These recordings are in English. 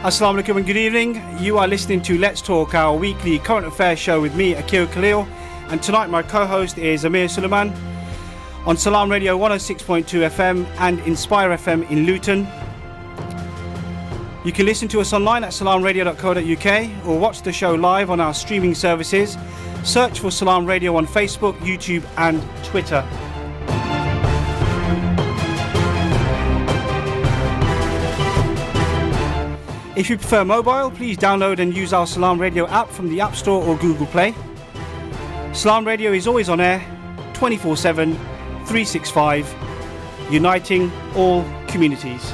Assalamu alaikum and good evening. You are listening to Let's Talk, our weekly current affairs show with me, Akeel, and tonight my co-host is Amir Suleman on Salaam Radio 106.2 FM and Inspire FM in Luton. You can listen to us online at salamradio.co.uk or watch the show live on our streaming services. Search for Salaam Radio on Facebook, YouTube and Twitter. If you prefer mobile, please download and use our Salaam Radio app from the App Store or Google Play. Salaam Radio is always on air, 24/7, 365, uniting all communities.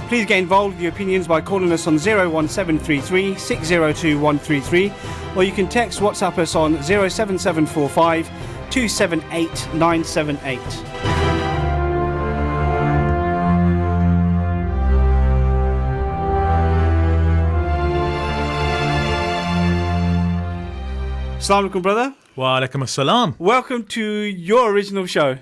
Please get involved with your opinions by calling us on 01733 602 133, or you can text WhatsApp us on 07745 278 978. Assalamu alaikum, brother. Wa alaikum assalam. Welcome to your original show.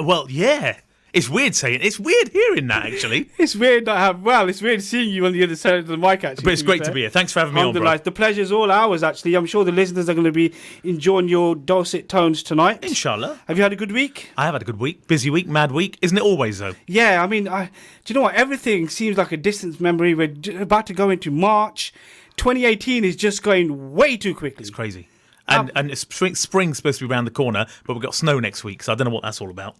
Well, yeah. It's weird saying it's weird hearing that, actually. It's weird it's weird seeing you on the other side of the mic, actually. But it's great to be here. Thanks for having me on, bro. The pleasure's all ours, actually. I'm sure the listeners are going to be enjoying your dulcet tones tonight. Inshallah. Have you had a good week? I have had a good week. Busy week, mad week. Isn't it always, though? Yeah, I mean, do you know what? Everything seems like a distant memory. We're about to go into March. 2018 is just going way too quickly. It's crazy. And it's spring's supposed to be around the corner, but we've got snow next week, so I don't know what that's all about.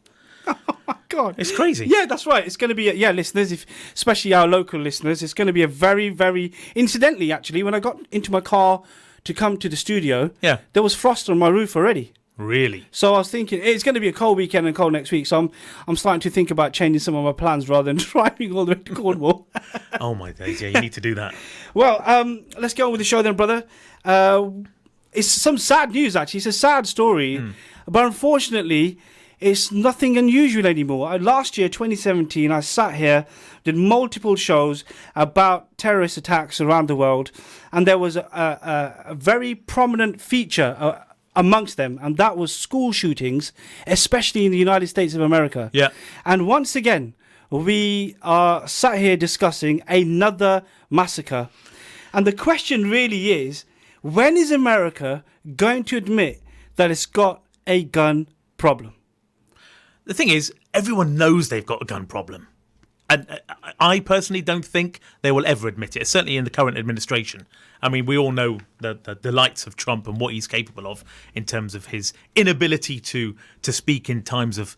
Oh my God. It's crazy. Yeah, that's right. It's going to be, listeners, especially our local listeners, it's going to be a very, very... Incidentally, actually, when I got into my car to come to the studio, there was frost on my roof already. Really? So I was thinking, it's going to be a cold weekend and cold next week, so I'm starting to think about changing some of my plans rather than driving all the way to Cornwall. Oh my days, yeah, you need to do that. Well, let's get on with the show then, brother. It's some sad news, actually. It's a sad story, but unfortunately, it's nothing unusual anymore. Last year, 2017, I sat here, did multiple shows about terrorist attacks around the world, and there was a very prominent feature amongst them, and that was school shootings, especially in the United States of America. Yeah. And once again, we are sat here discussing another massacre. And the question really is, when is America going to admit that it's got a gun problem? The thing is, everyone knows they've got a gun problem. And I personally don't think they will ever admit it, certainly in the current administration. I mean, we all know the delights of Trump and what he's capable of in terms of his inability to speak in times of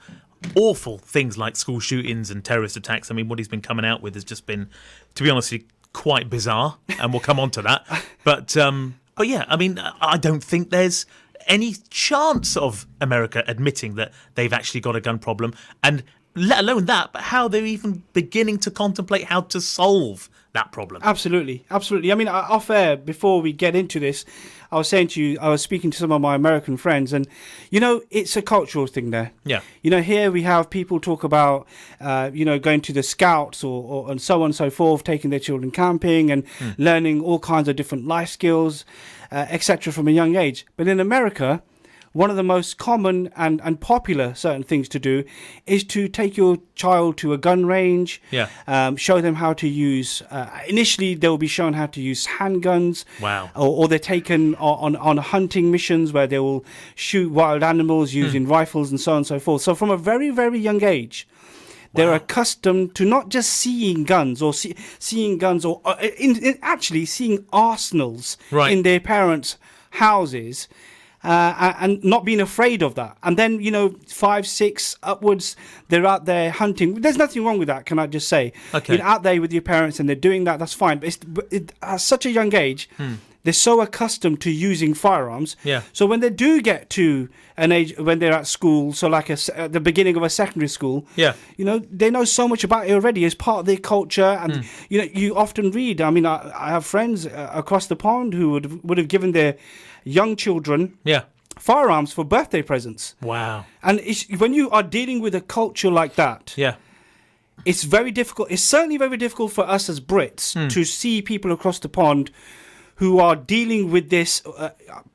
awful things like school shootings and terrorist attacks. I mean, what he's been coming out with has just been, to be honest, quite bizarre, and we'll come on to that. But yeah, I mean, I don't think there's any chance of America admitting that they've actually got a gun problem, and let alone that, but how they're even beginning to contemplate how to solve that problem. Absolutely. I mean, off air, before we get into this, I was saying to you, I was speaking to some of my American friends, and, it's a cultural thing there. Yeah. Here we have people talk about, going to the scouts or and so on and so forth, taking their children camping and learning all kinds of different life skills, etc. from a young age. But in America, one of the most common and popular certain things to do is to take your child to a gun range, show them how to use, initially they'll be shown how to use handguns. Wow. Or they're taken on hunting missions where they will shoot wild animals using rifles and so on and so forth. So from a very, very young age, they're accustomed to not just seeing guns or seeing guns or actually seeing arsenals in their parents' houses. And not being afraid of that. And then, 5, 6 upwards, they're out there hunting. There's nothing wrong with that, can I just say? Okay. You're out there with your parents and they're doing that, that's fine. But at such a young age, they're so accustomed to using firearms. Yeah. So when they do get to an age when they're at school, so like at the beginning of a secondary school, they know so much about it already as part of their culture. And, you often read, I mean, I have friends across the pond who would have given their young children firearms for birthday presents. Wow. And when you are dealing with a culture like that, it's very difficult. It's certainly very difficult for us as Brits to see people across the pond who are dealing with this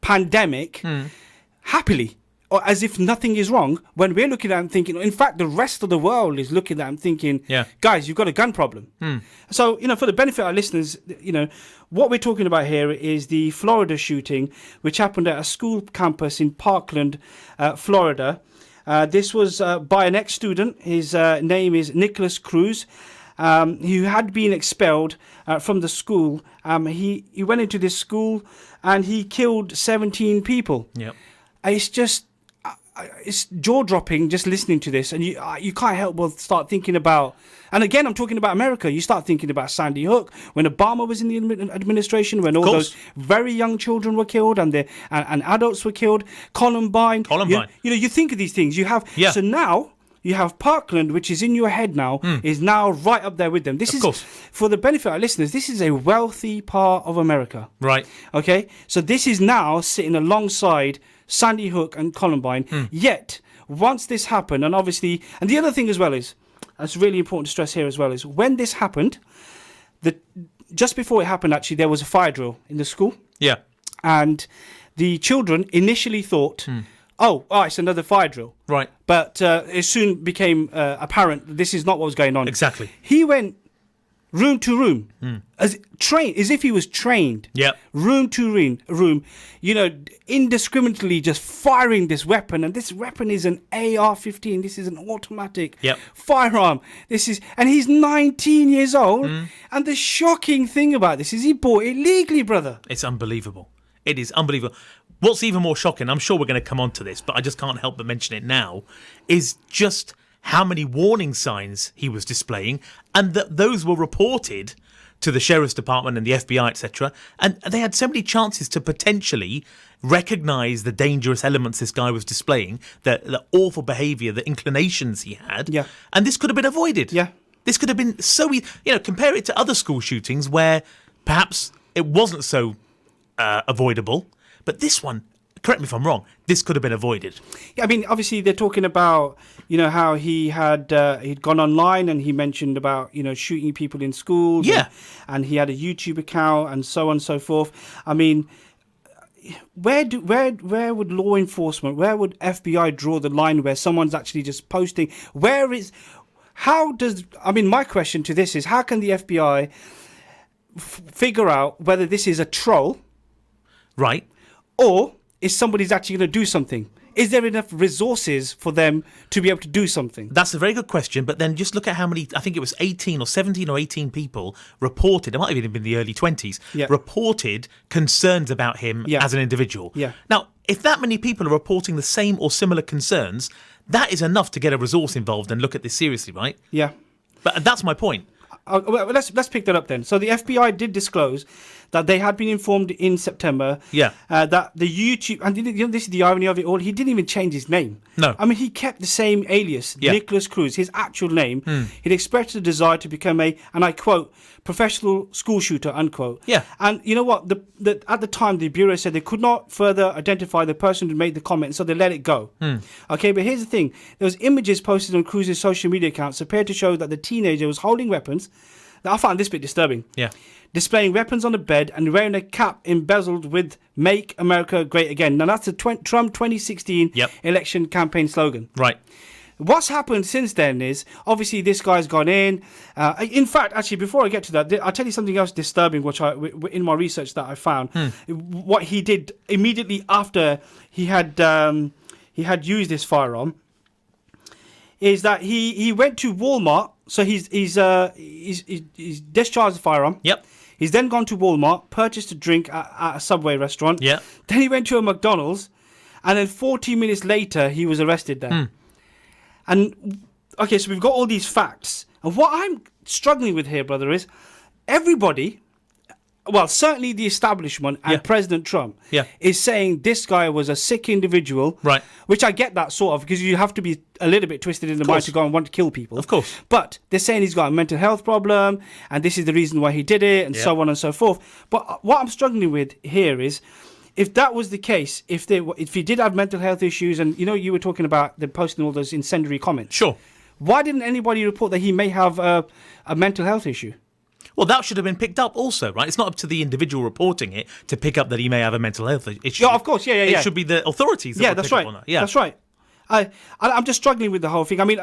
pandemic happily. or as if nothing is wrong, when we're looking at it and thinking, in fact, the rest of the world is looking at it and thinking, guys, you've got a gun problem. So, for the benefit of our listeners, what we're talking about here is the Florida shooting, which happened at a school campus in Parkland, Florida. This was by an ex-student. His name is Nicholas Cruz, who had been expelled from the school. He went into this school and he killed 17 people. Yep. It's just, it's jaw-dropping just listening to this, and you can't help but start thinking about, and again, I'm talking about America, you start thinking about Sandy Hook, when Obama was in the administration, when all those very young children were killed and adults were killed, Columbine. You think of these things, so now, you have Parkland, which is in your head now, is now right up there with them. This is, for the benefit of our listeners, this is a wealthy part of America. Right. Okay? So this is now sitting alongside Sandy Hook and Columbine. Yet, once this happened, and obviously, and the other thing as well is, that's really important to stress here as well, is when this happened, just before it happened, actually, there was a fire drill in the school. Yeah. And the children initially thought, it's another fire drill. Right. But it soon became apparent this is not what was going on. Exactly. He went room to room, as if he was trained. Yeah. Room to room, indiscriminately just firing this weapon, and this weapon is an AR-15. This is an automatic firearm. And he's 19 years old. And the shocking thing about this is he bought it legally, brother. It's unbelievable. It is unbelievable. What's even more shocking, I'm sure we're going to come on to this, but I just can't help but mention it now, is just how many warning signs he was displaying, and that those were reported to the Sheriff's Department and the FBI, etc. And they had so many chances to potentially recognise the dangerous elements this guy was displaying, the awful behaviour, the inclinations he had. Yeah. And this could have been avoided. Yeah. This could have been so easy. Compare it to other school shootings where perhaps it wasn't so avoidable. But this one, correct me if I'm wrong, this could have been avoided. Yeah, I mean, obviously they're talking about, how he had he'd gone online and he mentioned about, shooting people in schools. Yeah. And he had a YouTube account and so on and so forth. I mean, where would law enforcement, where would FBI draw the line where someone's actually just posting? My question to this is, how can the FBI figure out whether this is a troll? Right. Or is somebody's actually going to do something? Is there enough resources for them to be able to do something? That's a very good question, but then just look at how many, I think it was 18 or 17 or 18 people reported, it might have even been the early 20s, reported concerns about him as an individual. Yeah. Now, if that many people are reporting the same or similar concerns, that is enough to get a resource involved and look at this seriously, right? Yeah. But that's my point. Well, let's pick that up then. So the FBI did disclose that they had been informed in September that the YouTube, and this is the irony of it all, he didn't even change his name. No. I mean, he kept the same alias, Nicholas Cruz, his actual name. He'd expressed a desire to become a, and I quote, professional school shooter, unquote. Yeah. And you know what? At the time, the Bureau said they could not further identify the person who made the comment, so they let it go. Okay, but here's the thing. There was images posted on Cruz's social media accounts appeared to show that the teenager was holding weapons. Now, I found this bit disturbing. Yeah. Displaying weapons on the bed and wearing a cap embezzled with "Make America Great Again." Now, that's the Trump 2016 election campaign slogan. Right. What's happened since then is, obviously, this guy's gone in. In fact, actually, before I get to that, I'll tell you something else disturbing, which in my research that I found. What he did immediately after he had used this firearm is that he went to Walmart. So he's discharged the firearm. Yep. He's then gone to Walmart, purchased a drink at a Subway restaurant. Yeah. Then he went to a McDonald's, and then 40 minutes later he was arrested there. And okay, so we've got all these facts, and what I'm struggling with here, brother, is everybody. Well, certainly the establishment and President Trump is saying this guy was a sick individual. Right. Which I get that sort of, because you have to be a little bit twisted in the mind to go and want to kill people. Of course. But they're saying he's got a mental health problem and this is the reason why he did it and so on and so forth. But what I'm struggling with here is, if that was the case, if he did have mental health issues, and you were talking about the posting all those incendiary comments. Sure. Why didn't anybody report that he may have a mental health issue? Well, that should have been picked up also, right? It's not up to the individual reporting it to pick up that he may have a mental health issue. Yeah, of course, yeah. It should be the authorities that would That's pick right. up on that. Yeah, that's right. I'm just struggling with the whole thing. I mean,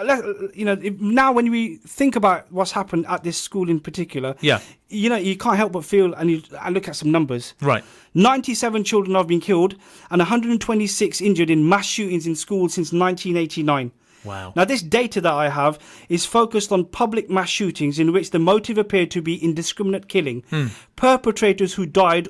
now when we think about what's happened at this school in particular, Yeah. You can't help but feel, and I look at some numbers. Right. 97 children have been killed and 126 injured in mass shootings in schools since 1989. Wow. Now, this data that I have is focused on public mass shootings in which the motive appeared to be indiscriminate killing. Perpetrators who died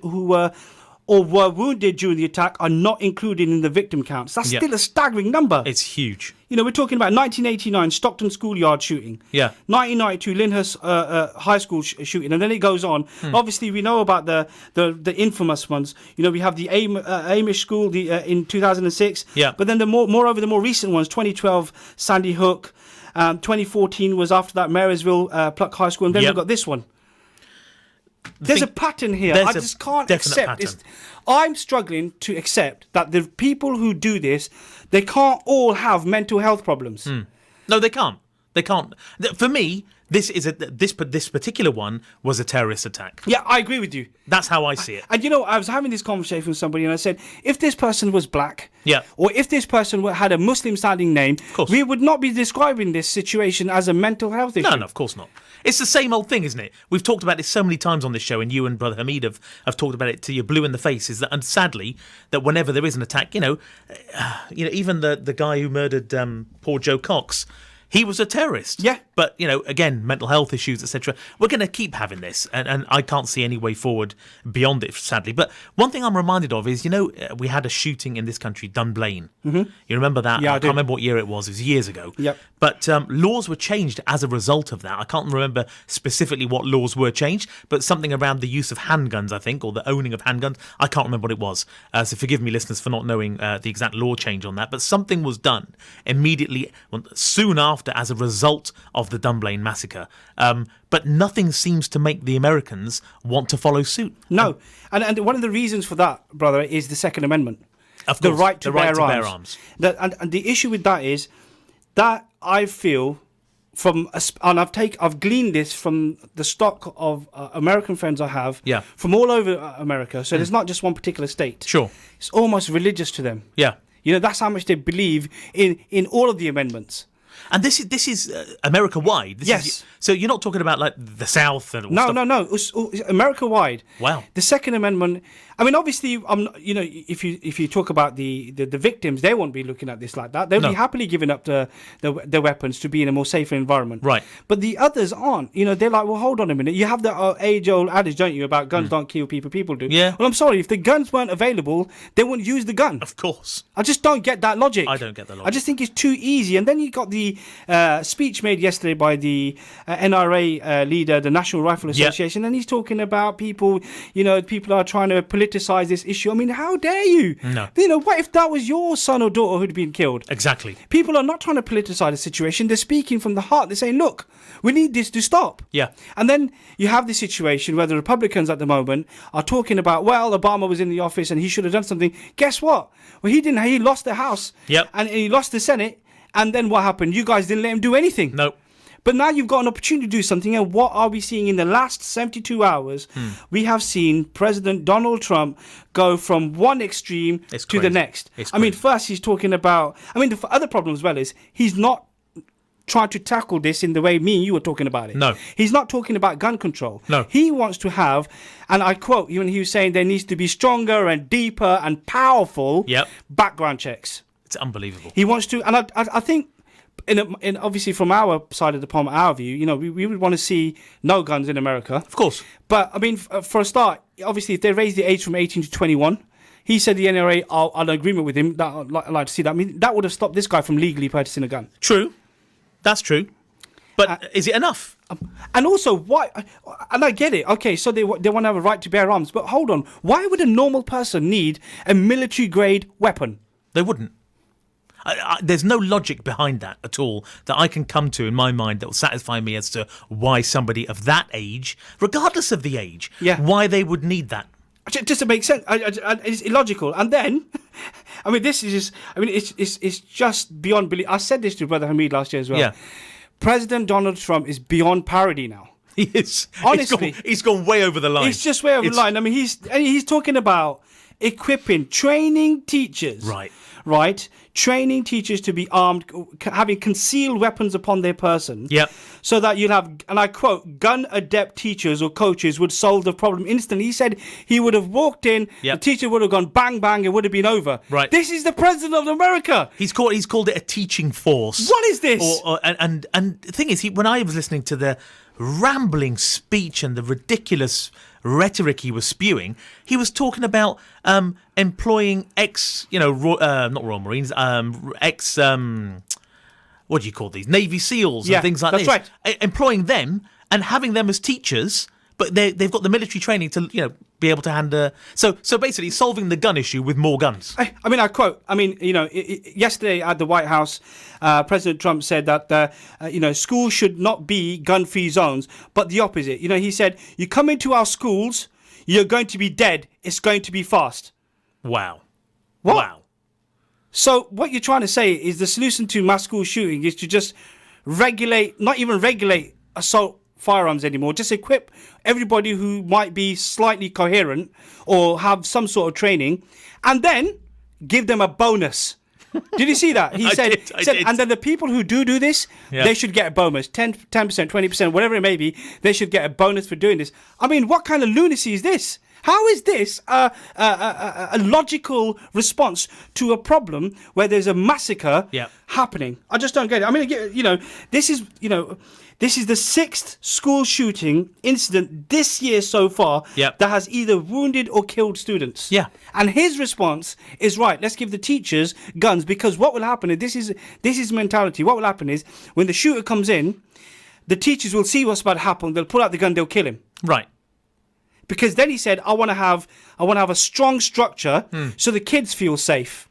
or were wounded during the attack are not included in the victim counts. That's still a staggering number. It's huge. We're talking about 1989 Stockton schoolyard shooting. Yeah. 1992 Lyndhurst High School shooting, and then it goes on. Obviously, we know about the infamous ones. We have the Amish school in 2006. Yeah. But then the more recent ones, 2012 Sandy Hook, 2014 was after that Marysville Pluck High School, and then we've got this one. There's a pattern here. I just can't accept this. I'm struggling to accept that the people who do this, they can't all have mental health problems. No, they can't. They can't. For me, this particular one was a terrorist attack. Yeah, I agree with you. That's how I see it. And I was having this conversation with somebody, and I said, if this person was black, Yeah. or if this person had a Muslim-sounding name, course. we would not be describing this situation as a mental health issue. No, of course not. It's the same old thing, isn't it? We've talked about this so many times on this show, and you and Brother Hamid have talked about it till you're blue in the face. And sadly, that whenever there is an attack, even the guy who murdered poor Joe Cox, he was a terrorist. Yeah. But, again, mental health issues, etc. We're going to keep having this, and I can't see any way forward beyond it, sadly. But one thing I'm reminded of is, we had a shooting in this country, Dunblane. Mm-hmm. You remember that? Yeah, I can't do. remember what year it was. It was years ago. Yep. But laws were changed as a result of that. I can't remember specifically what laws were changed, but something around the use of handguns, I think, or the owning of handguns. I can't remember what it was. So forgive me, listeners, for not knowing the exact law change on that. But something was done immediately, soon after, as a result of the Dunblane massacre. But nothing seems to make the Americans want to follow suit. No. And one of the reasons for that, brother, is the Second Amendment. Of course, the right to bear bear arms. And the issue with that is that I feel I've gleaned this from the stock of American friends I have from all over America. So there's not just one particular state. Sure. It's almost religious to them. Yeah. That's how much they believe in all of the amendments. And this is America-wide. Yes. So you're not talking about like the South and all No, stuff. no. It's America-wide. Wow. The Second Amendment. I mean, obviously, if you talk about the victims, they won't be looking at this like that. They'll be happily giving up their weapons to be in a more safer environment. Right. But the others aren't. They're like, well, hold on a minute. You have the age-old adage, don't you, about guns don't kill people, people do. Yeah. Well, I'm sorry. If the guns weren't available, they wouldn't use the gun. Of course. I just don't get that logic. I don't get that logic. I just think it's too easy. And then you got the speech made yesterday by the NRA leader, the National Rifle Association, and he's talking about people are trying to politicize this issue. I mean, how dare you? No. What if that was your son or daughter who'd been killed? Exactly. People are not trying to politicize the situation. They're speaking from the heart. They're saying, look, we need this to stop. Yeah. And then you have this situation where the Republicans at the moment are talking about, well, Obama was in the office and he should have done something. Guess what? Well, he didn't. He lost the House. Yep. And he lost the Senate. And then what happened? You guys didn't let him do anything. No. But now you've got an opportunity to do something. And what are we seeing in the last 72 hours? We have seen President Donald Trump go from one extreme to the next. I mean, first he's talking about... the other problem as well is he's not trying to tackle this in the way me and you were talking about it. No. He's not talking about gun control. No. He wants to have, and I quote, when he was saying there needs to be stronger and deeper and powerful background checks. It's unbelievable. He wants to, and I think... In obviously from our side of the palm, our view, we would want to see no guns in America. Of course. But I mean, for a start, obviously, if they raise the age from 18 to 21, he said the NRA are in agreement with him. That I'd like to see that. I mean, that would have stopped this guy from legally purchasing a gun. True, that's true. But is it enough? And also, why? And I get it. Okay, so they want to have a right to bear arms. But hold on, why would a normal person need a military-grade weapon? They wouldn't. There's no logic behind that at all that I can come to in my mind that will satisfy me as to why somebody of that age, regardless of the age, why they would need that. Just to make sense, it's illogical. And then, this is just, it's just beyond belief. I said this to Brother Hamid last year as well. Yeah. President Donald Trump is beyond parody now. He is. Honestly. He's gone way over the line. It's just way over the line. I mean, he's talking about training teachers. Right? Training teachers to be armed, having concealed weapons upon their person. Yep. So that you'd have, and I quote, gun adept teachers or coaches would solve the problem instantly. He said he would have walked in, the teacher would have gone bang, bang, it would have been over. Right. This is the president of America. He's called it a teaching force. What is this? And the thing is, when I was listening to the rambling speech and the ridiculous rhetoric he was spewing, he was talking about employing not Royal Marines, what do you call these? Navy SEALs and things like this. That's right. Employing them and having them as teachers, but they've got the military training to be able to handle. So basically, solving the gun issue with more guns. I mean, I quote. I mean, yesterday at the White House, President Trump said that schools should not be gun-free zones, but the opposite. He said, "You come into our schools, you're going to be dead. It's going to be fast." Wow. What? Wow. So what you're trying to say is the solution to mass school shooting is to just not even regulate assault firearms anymore, just equip everybody who might be slightly coherent or have some sort of training, and then give them a bonus. Did you see that? He said, and then the people who do this, they should get a bonus, 10%, 20%, whatever it may be, they should get a bonus for doing this. I mean, what kind of lunacy is this? How is this a logical response to a problem where there's a massacre happening? I just don't get it. I mean, this is the 6th school shooting incident this year so far that has either wounded or killed students. Yeah. And his response is, right, let's give the teachers guns, because what will happen is, this is mentality. What will happen is, when the shooter comes in, the teachers will see what's about to happen. They'll pull out the gun, they'll kill him. Right. Because then he said, I want to have a strong structure so the kids feel safe.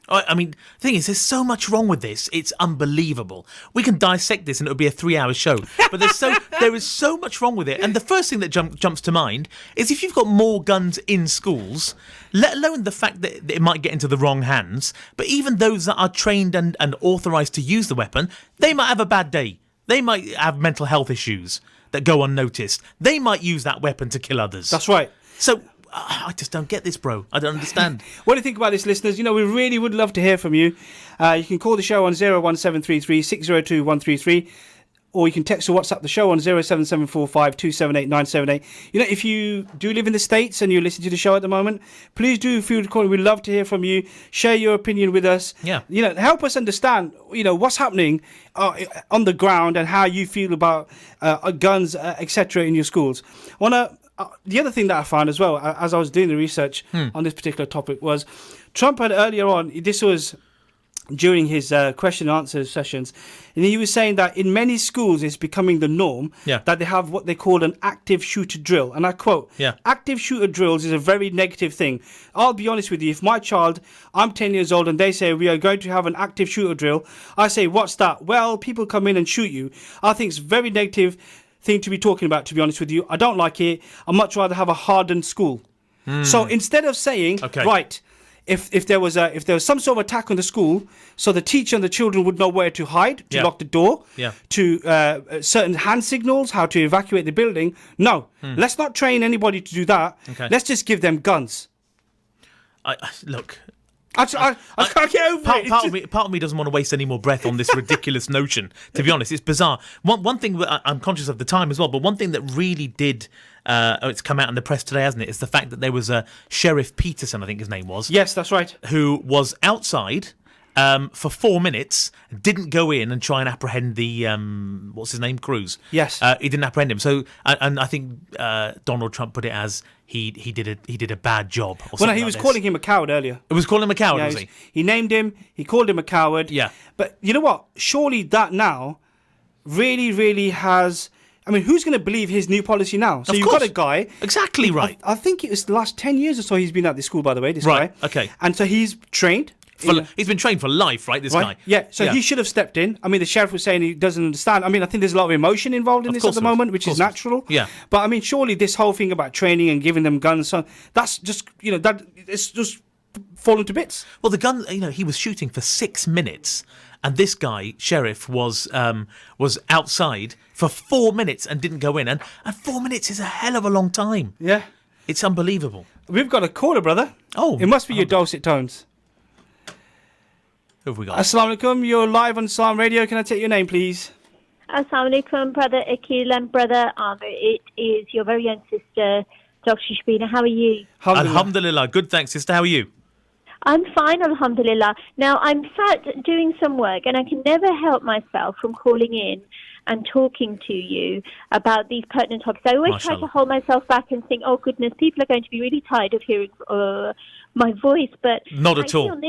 I mean, the thing is, there's so much wrong with this. It's unbelievable. We can dissect this and it'll be a 3-hour show. But there is so much wrong with it. And the first thing that jumps to mind is, if you've got more guns in schools, let alone the fact that it might get into the wrong hands, but even those that are trained and authorised to use the weapon, they might have a bad day. They might have mental health issues that go unnoticed. They might use that weapon to kill others. That's right. So I just don't get this, bro. I don't understand. What do you think about this, listeners? We really would love to hear from you. You can call the show on 01733 602 133, or you can text or WhatsApp the show on 07745 278 978. If you do live in the States and you listen to the show at the moment, please do feel to call. We'd love to hear from you. Share your opinion with us. Yeah. Help us understand, what's happening on the ground and how you feel about guns, etc. in your schools. The other thing that I found as well, as I was doing the research on this particular topic, was Trump had earlier on, this was during his question and answer sessions, and he was saying that in many schools it's becoming the norm that they have what they call an active shooter drill. And I quote, active shooter drills is a very negative thing. I'll be honest with you, if my child, I'm 10 years old, and they say we are going to have an active shooter drill, I say, what's that? Well, people come in and shoot you. I think it's very negative thing to be talking about, to be honest with you. I don't like it. I'd much rather have a hardened school. So instead of saying, right, if there was some sort of attack on the school, so the teacher and the children would know where to hide, to lock the door, to certain hand signals, how to evacuate the building. No, let's not train anybody to do that. Let's just give them guns. Look, I can't get over it. Part of me doesn't want to waste any more breath on this ridiculous notion. To be honest, it's bizarre. One thing that I'm conscious of the time as well, but one thing that really did, it's come out in the press today, hasn't it? It's the fact that there was a Sheriff Peterson, I think his name was. Yes, that's right. Who was outside for 4 minutes, didn't go in and try and apprehend the what's his name, Cruz. Yes, he didn't apprehend him. So, and I think Donald Trump put it as he did a bad job. Well, no, he was calling him a coward earlier. It was calling him a coward, was he? He named him. He called him a coward. Yeah. But you know what? Surely that now really, really has. I mean, who's going to believe his new policy now? So you've got a guy. Exactly right. I think it was the last 10 years or so he's been at this school, by the way, this guy. Okay. And so he's trained. He's been trained for life, right, this guy? Yeah, so he should have stepped in. I mean, the sheriff was saying he doesn't understand. I mean, I think there's a lot of emotion involved in this at the moment, which is natural. Yeah. But, I mean, surely this whole thing about training and giving them guns, so that's just, it's just fallen to bits. Well, the gun, he was shooting for 6 minutes. and this guy, sheriff, was outside for 4 minutes and didn't go in. And 4 minutes is a hell of a long time. Yeah. It's unbelievable. We've got a caller, brother. Oh. It must be your dulcet tones. Who have we got? Assalamu alaikum. You're live on Salaam Radio. Can I take your name, please? Assalamu alaikum, brother Akeel and brother Amir. It is your very own sister, Dr. Shabina. How are you? Alhamdulillah. Good, thanks, sister. How are you? I'm fine, alhamdulillah. Now, I'm sat doing some work, and I can never help myself from calling in and talking to you about these pertinent topics. I always try to hold myself back and think, oh, goodness, people are going to be really tired of hearing my voice. But not at all.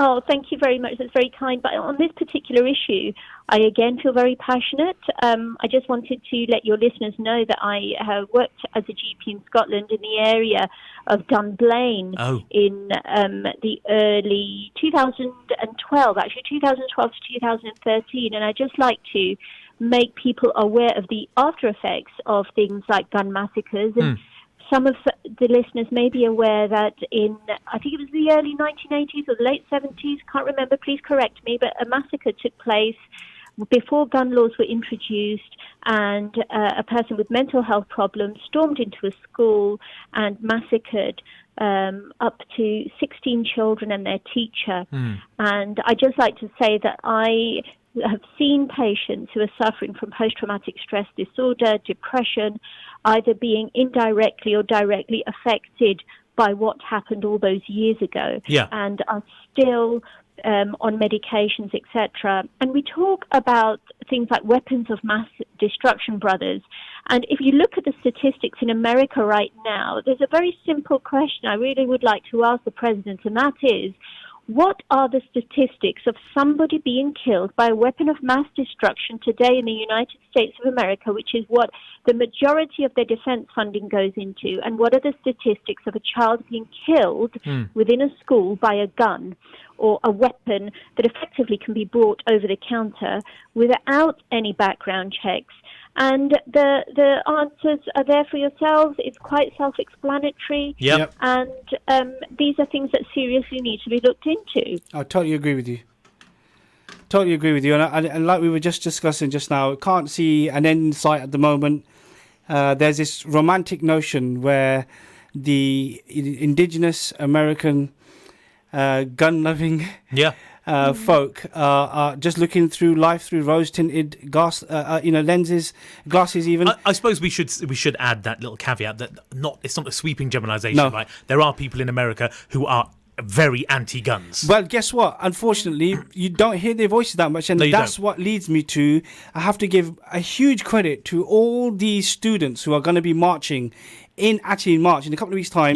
Oh, thank you very much. That's very kind. But on this particular issue, I again feel very passionate. I just wanted to let your listeners know that I have worked as a GP in Scotland in the area of Dunblane in the early 2012, actually 2012 to 2013. And I just like to make people aware of the after effects of things like gun massacres. And some of the listeners may be aware that I think it was the early 1980s or the late 70s, can't remember, please correct me, but a massacre took place before gun laws were introduced, and a person with mental health problems stormed into a school and massacred up to 16 children and their teacher. And I'd just like to say that I have seen patients who are suffering from post-traumatic stress disorder, depression, either being indirectly or directly affected by what happened all those years ago, and are still on medications, etc. And we talk about things like weapons of mass destruction, brothers. And if you look at the statistics in America right now, there's a very simple question I really would like to ask the president, and that is, what are the statistics of somebody being killed by a weapon of mass destruction today in the United States of America, which is what the majority of their defense funding goes into? And what are the statistics of a child being killed within a school by a gun or a weapon that effectively can be brought over the counter without any background checks? And the answers are there for yourselves. It's quite self-explanatory. Yep. And these are things that seriously need to be looked into. I totally agree with you. Totally agree with you. And like we were just discussing just now, can't see an end in sight at the moment. There's this romantic notion where the indigenous American gun-loving folk are just looking through life through rose-tinted lenses, glasses even. I suppose we should add that little caveat that it's not a sweeping generalisation, right? There are people in America who are very anti-guns. Well, guess what? Unfortunately, you don't hear their voices that much, and that's what leads me to, I have to give a huge credit to all these students who are going to be marching in March in a couple of weeks' time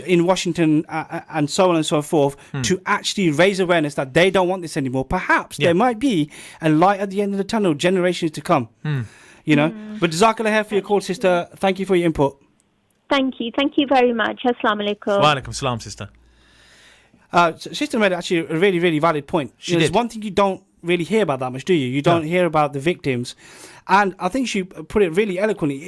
in Washington and so on and so forth to actually raise awareness that they don't want this anymore. Perhaps there might be a light at the end of the tunnel, generations to come. You know. But Jazakallah khair for your call, sister. Thank you for your input. Thank you very much. Assalamu alaikum. Wa alaikum salam, sister. Sister made actually a really, really valid point. There's one thing you don't really hear about that much, do you? You don't hear about the victims. And I think she put it really eloquently.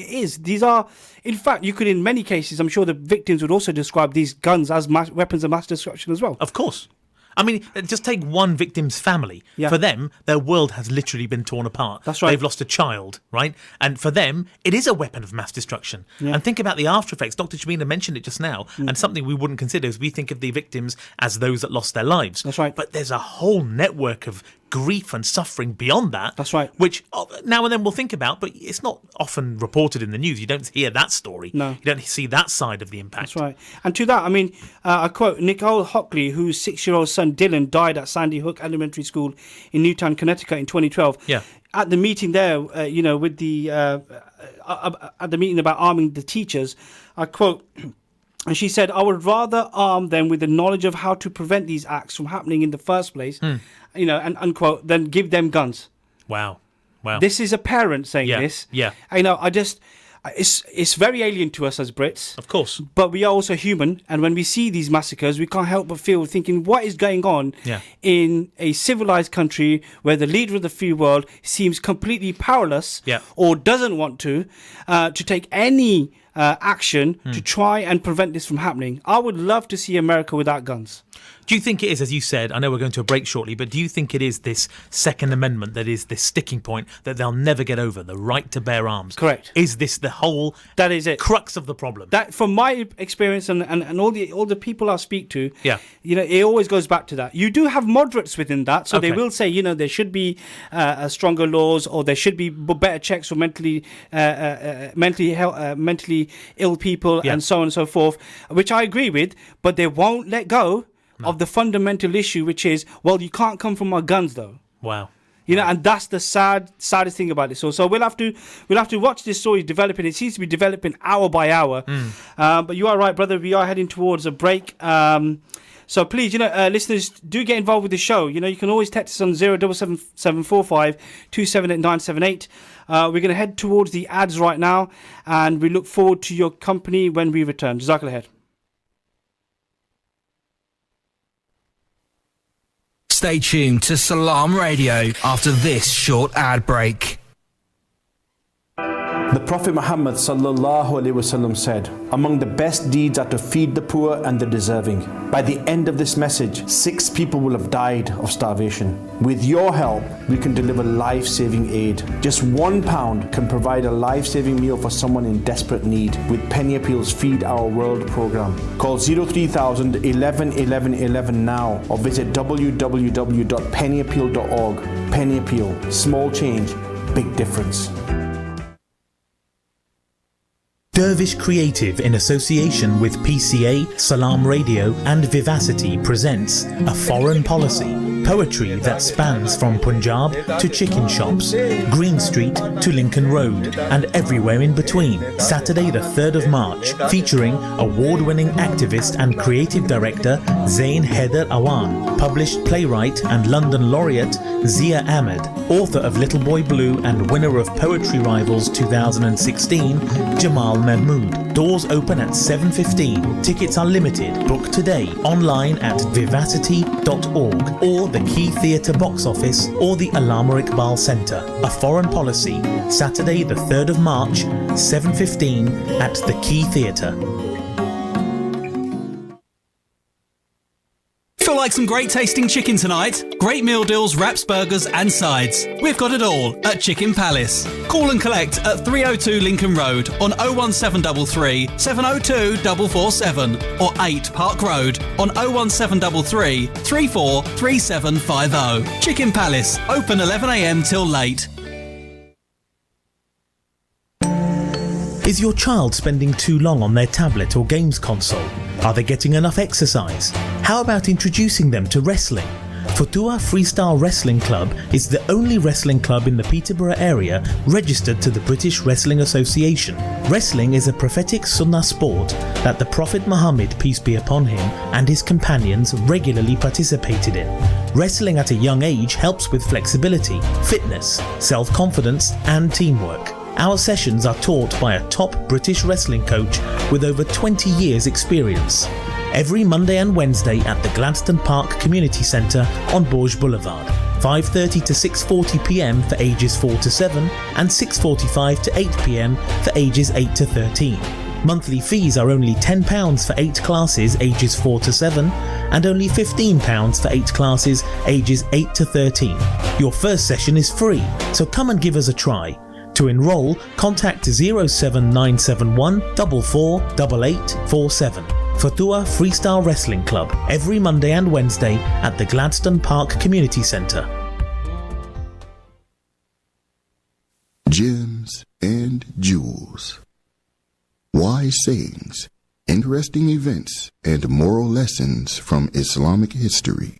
These are, in fact, you could in many cases, I'm sure the victims would also describe these guns as weapons of mass destruction as well. Of course. I mean, just take one victim's family. For them, their world has literally been torn apart. That's right. They've lost a child, right? And for them, it is a weapon of mass destruction. And think about the after effects. Dr. Shabina mentioned it just now, and something we wouldn't consider is we think of the victims as those that lost their lives. That's right. But there's a whole network of grief and suffering beyond that. That's right. Which now and then we'll think about, but it's not often reported in the news. You don't hear that story. No. You don't see that side of the impact. That's right. And to that, I mean, I quote Nicole Hockley, whose 6-year-old son Dylan died at Sandy Hook Elementary School in Newtown, Connecticut in 2012. Yeah. At the meeting there, with the at the meeting about arming the teachers, I quote. And she said, I would rather arm them with the knowledge of how to prevent these acts from happening in the first place, and unquote, than give them guns. Wow. This is a parent saying this. Yeah. It's very alien to us as Brits. Of course. But we are also human. And when we see these massacres, we can't help but thinking, what is going on in a civilized country where the leader of the free world seems completely powerless or doesn't want to take any action to try and prevent this from happening. I would love to see America without guns. Do you think it is, as you said, I know we're going to a break shortly, but do you think it is this Second Amendment that is this sticking point that they'll never get over, the right to bear arms? Correct. Is this the whole That is it. crux of the problem? That, from my experience and all the people I speak to, Yeah. it always goes back to that. You do have moderates within that, so they Okay. will say, there should be stronger laws, or there should be better checks for mentally ill people, Yeah. and so on and so forth, which I agree with, but they won't let go of the fundamental issue, which is, well, you can't come from our guns, though. Wow. And that's the saddest thing about it. So we'll have to watch this story developing. It seems to be developing hour by hour. But you are right, brother. We are heading towards a break. So please, listeners, do get involved with the show. You can always text us on 07745 278 978. We're going to head towards the ads right now, and we look forward to your company when we return. Jazakallah khair. Stay tuned to Salaam Radio after this short ad break. The Prophet Muhammad sallallahu alaihi wasallam said, among the best deeds are to feed the poor and the deserving. By the end of this message, 6 people will have died of starvation. With your help, we can deliver life-saving aid. Just £1 can provide a life-saving meal for someone in desperate need with Penny Appeal's Feed Our World program. Call 03000 11 11 11 now, or visit www.pennyappeal.org. Penny Appeal, small change, big difference. Dervish Creative, in association with PCA, Salaam Radio and Vivacity, presents A Foreign Policy. Poetry that spans from Punjab to chicken shops, Green Street to Lincoln Road, and everywhere in between. Saturday the 3rd of March, featuring award-winning activist and creative director Zain Haider Awan, published playwright and London laureate Zia Ahmed, author of Little Boy Blue and winner of Poetry Rivals 2016, Jamal Mahmood. Doors open at 7:15. Tickets are limited. Book today online at vivacity.org or the Key Theatre box office or the Allama Iqbal Centre. A Foreign Policy, Saturday the 3rd of March, 7:15 at the Key Theatre. Feel like some great tasting chicken tonight? Great meal deals, wraps, burgers and sides. We've got it all at Chicken Palace. Call and collect at 302 Lincoln Road on 01733 702 447 or 8 Park Road on 01733 343750. Chicken Palace, open 11am till late. Is your child spending too long on their tablet or games console? Are they getting enough exercise? How about introducing them to wrestling? Futua Freestyle Wrestling Club is the only wrestling club in the Peterborough area registered to the British Wrestling Association. Wrestling is a prophetic sunnah sport that the Prophet Muhammad, peace be upon him, and his companions regularly participated in. Wrestling at a young age helps with flexibility, fitness, self-confidence and teamwork. Our sessions are taught by a top British wrestling coach with over 20 years experience. Every Monday and Wednesday at the Gladstone Park Community Centre on Borge Boulevard, 5:30 to 6:40pm for ages 4 to 7 and 6:45 to 8pm for ages 8 to 13. Monthly fees are only £10 for 8 classes ages 4 to 7 and only £15 for 8 classes ages 8 to 13. Your first session is free, so come and give us a try. To enrol, contact 07971 448847. Futua Freestyle Wrestling Club, every Monday and Wednesday at the Gladstone Park Community Centre. Gems and jewels. Wise sayings, interesting events, and moral lessons from Islamic history.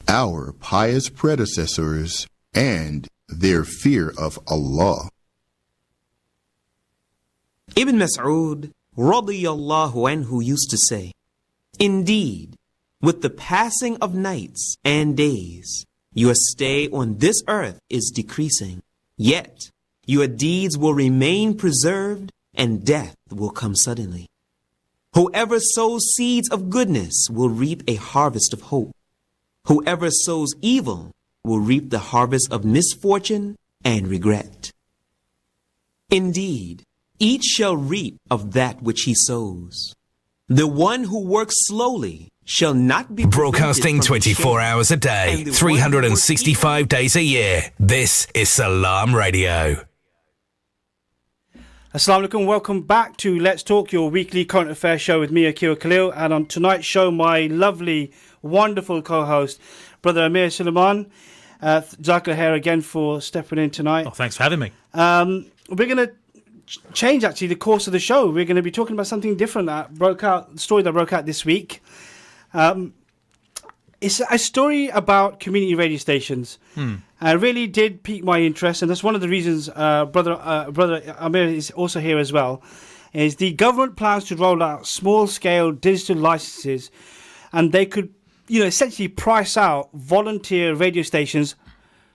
Our pious predecessors and their fear of Allah. Ibn Mas'ud radiyallahu anhu used to say, indeed, with the passing of nights and days, your stay on this earth is decreasing, yet your deeds will remain preserved and death will come suddenly. Whoever sows seeds of goodness will reap a harvest of hope. Whoever sows evil will reap the harvest of misfortune and regret. Indeed, Each shall reap of that which he sows. The one who works slowly shall not be broadcasting prevented from 24 shame, hours a day, and the one who 365 days a year. This is Salaam Radio. Assalamu alaikum, welcome back to Let's Talk, your weekly current affairs show with me, Akeel. And on tonight's show, my lovely, wonderful co-host, Brother Amir Suleman. Jazakallah khair again for stepping in tonight. Oh, thanks for having me. We're going to change actually the course of the show. We're going to be talking about something different the story that broke out this week. It's a story about community radio stations. It really did pique my interest, and that's one of the reasons brother Amir is also here as well, is the government plans to roll out small-scale digital licenses, and they could, essentially price out volunteer radio stations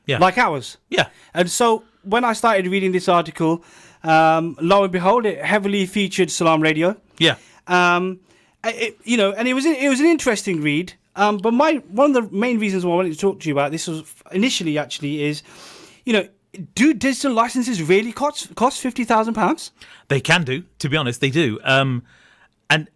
like ours. Yeah. And so when I started reading this article, lo and behold, it heavily featured Salaam Radio. Yeah. And it was an interesting read. But one of the main reasons why I wanted to talk to you about this was initially actually is, do digital licenses really cost £50,000? They can do, to be honest, they do. And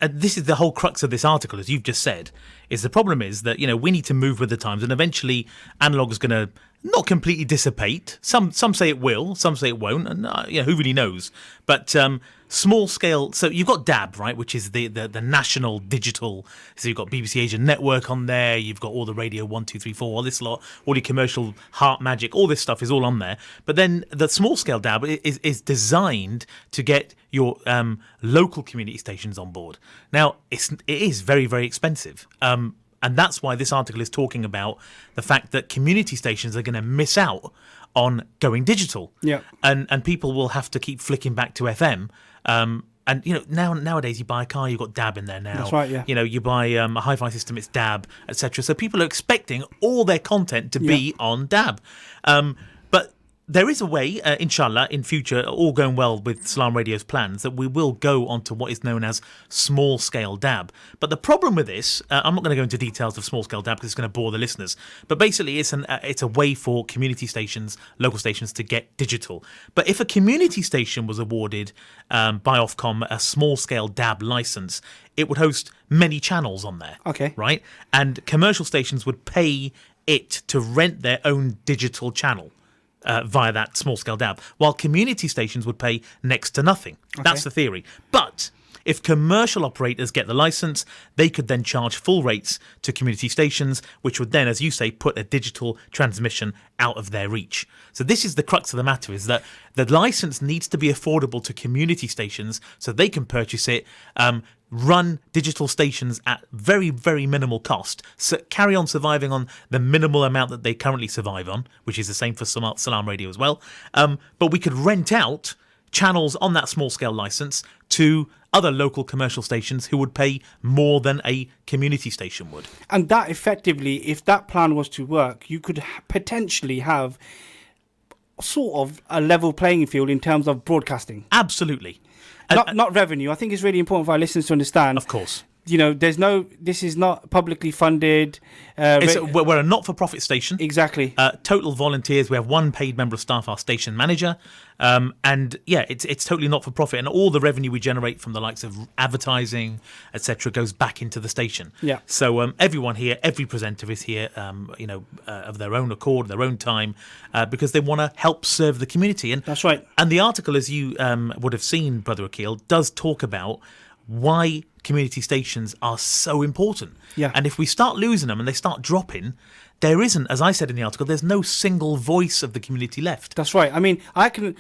this is the whole crux of this article, as you've just said, is the problem is that, we need to move with the times, and eventually analog is going to not completely dissipate. Some say it will, some say it won't, and who really knows? But small scale. So you've got DAB, right, which is the national digital. So you've got BBC Asia Network on there. You've got all the Radio 1, 2, 3, 4, all this lot, all the commercial Heart Magic, all this stuff is all on there. But then the small scale DAB is designed to get your local community stations on board. Now it is very, very expensive. And that's why this article is talking about the fact that community stations are going to miss out on going digital. Yeah. And people will have to keep flicking back to FM. And nowadays you buy a car, you've got DAB in there now. That's right, yeah. You buy a hi-fi system, it's DAB, etc. So people are expecting all their content to be on DAB. But there is a way, inshallah, in future, all going well with Salaam Radio's plans, that we will go onto what is known as small-scale DAB. But the problem with this, I'm not going to go into details of small-scale DAB because it's going to bore the listeners, but basically it's a way for community stations, local stations, to get digital. But if a community station was awarded by Ofcom a small-scale DAB license, it would host many channels on there. Okay. Right? And commercial stations would pay it to rent their own digital channel. Via that small-scale DAB, while community stations would pay next to nothing. Okay. That's the theory. But if commercial operators get the license, they could then charge full rates to community stations, which would then, as you say, put a digital transmission out of their reach. So this is the crux of the matter, is that the license needs to be affordable to community stations so they can purchase it, run digital stations at very, very minimal cost, so carry on surviving on the minimal amount that they currently survive on, which is the same for Salaam Radio as well. But we could rent out channels on that small-scale license to other local commercial stations who would pay more than a community station would. And that effectively, if that plan was to work, you could potentially have sort of a level playing field in terms of broadcasting. Absolutely. Not revenue. I think it's really important for our listeners to understand. Of course. This is not publicly funded. We're a not-for-profit station. Exactly. Total volunteers. We have one paid member of staff, our station manager. It's totally not-for-profit. And all the revenue we generate from the likes of advertising, etc., goes back into the station. Yeah. So everyone here, every presenter is here, of their own accord, their own time, because they want to help serve the community. And that's right. And the article, as you would have seen, Brother Akeel, does talk about why community stations are so important. Yeah. And if we start losing them and they start dropping, there isn't, as I said in the article, there's no single voice of the community left. That's right. I mean, I can,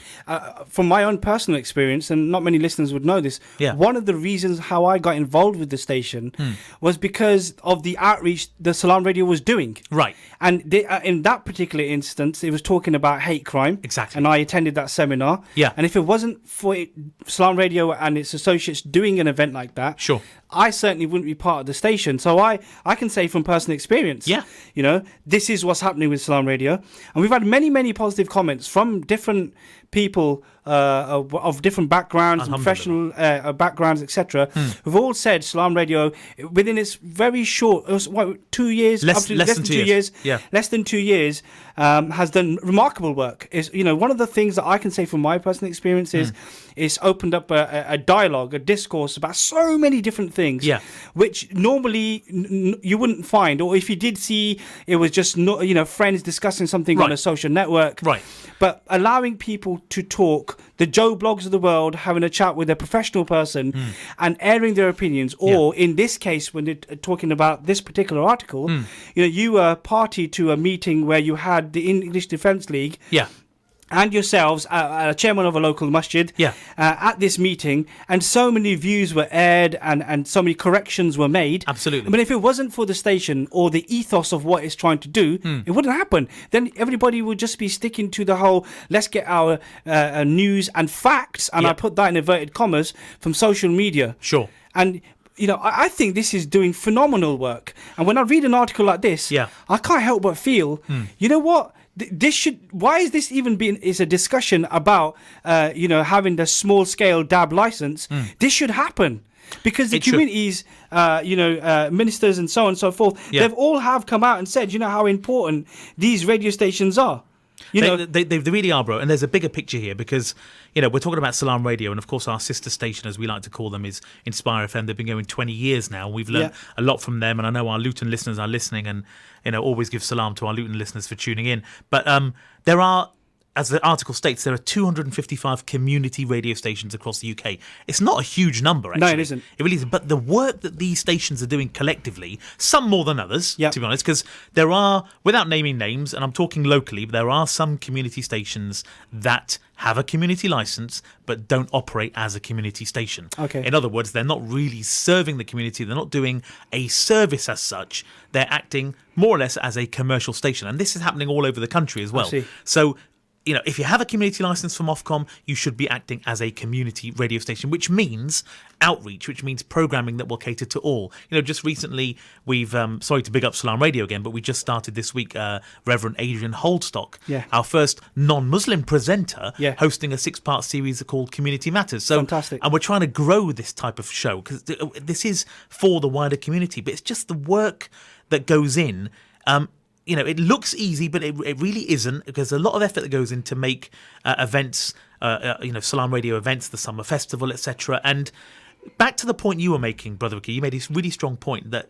from my own personal experience, and not many listeners would know this, one of the reasons how I got involved with the station was because of the outreach the Salaam Radio was doing. Right. And in that particular instance, it was talking about hate crime. Exactly. And I attended that seminar. Yeah. And if it wasn't for Salaam Radio and its associates doing an event like that, sure, I certainly wouldn't be part of the station. So I can say from personal experience, this is what's happening with Salaam Radio. And we've had many, many positive comments from different people of different backgrounds, and professional backgrounds, etc., who've all said Salaam Radio, within its very short, 2 years, less than 2 years, less than 2 years, has done remarkable work. Is one of the things that I can say from my personal experience is it's opened up a dialogue, a discourse about so many different things, which normally you wouldn't find, or if you did see, it was just friends discussing something on a social network, but allowing people to talk, the Joe Blogs of the world having a chat with a professional person and airing their opinions, or in this case, when they're talking about this particular article, you were party to a meeting where you had the English Defence League and yourselves, a chairman of a local masjid, at this meeting, and so many views were aired and so many corrections were made. Absolutely. I mean, if it wasn't for the station or the ethos of what it's trying to do, it wouldn't happen. Then everybody would just be sticking to the whole, let's get our news and facts, and I put that in inverted commas, from social media. Sure. And I think this is doing phenomenal work. And when I read an article like this, I can't help but feel, you know what? Why is this even is a discussion about, having the small scale DAB license? This should happen. Because the communities, ministers and so on and so forth, they've all have come out and said, how important these radio stations are. They really are, bro. And there's a bigger picture here because, we're talking about Salaam Radio, and of course our sister station, as we like to call them, is Inspire FM. They've been going 20 years now. We've learned a lot from them, and I know our Luton listeners are listening, and always give salam to our Luton listeners for tuning in. But there are, as the article states, there are 255 community radio stations across the UK. It's not a huge number, actually. No, it isn't. It really isn't. But the work that these stations are doing collectively, some more than others, to be honest, because there are, without naming names, and I'm talking locally, but there are some community stations that have a community license but don't operate as a community station. Okay. In other words, they're not really serving the community. They're not doing a service as such. They're acting more or less as a commercial station. And this is happening all over the country as well. I see. So, if you have a community license from Ofcom, you should be acting as a community radio station, which means outreach, which means programming that will cater to all. Just recently, we've, sorry to big up Salaam Radio again, but we just started this week Reverend Adrian Holdstock, our first non-Muslim presenter, hosting a 6-part series called Community Matters. So, fantastic. And we're trying to grow this type of show because this is for the wider community, but it's just the work that goes in. It looks easy, but it really isn't, because a lot of effort that goes in to make events, Salaam Radio events, the summer festival, etc. And back to the point you were making, Brother Akeel, you made this really strong point that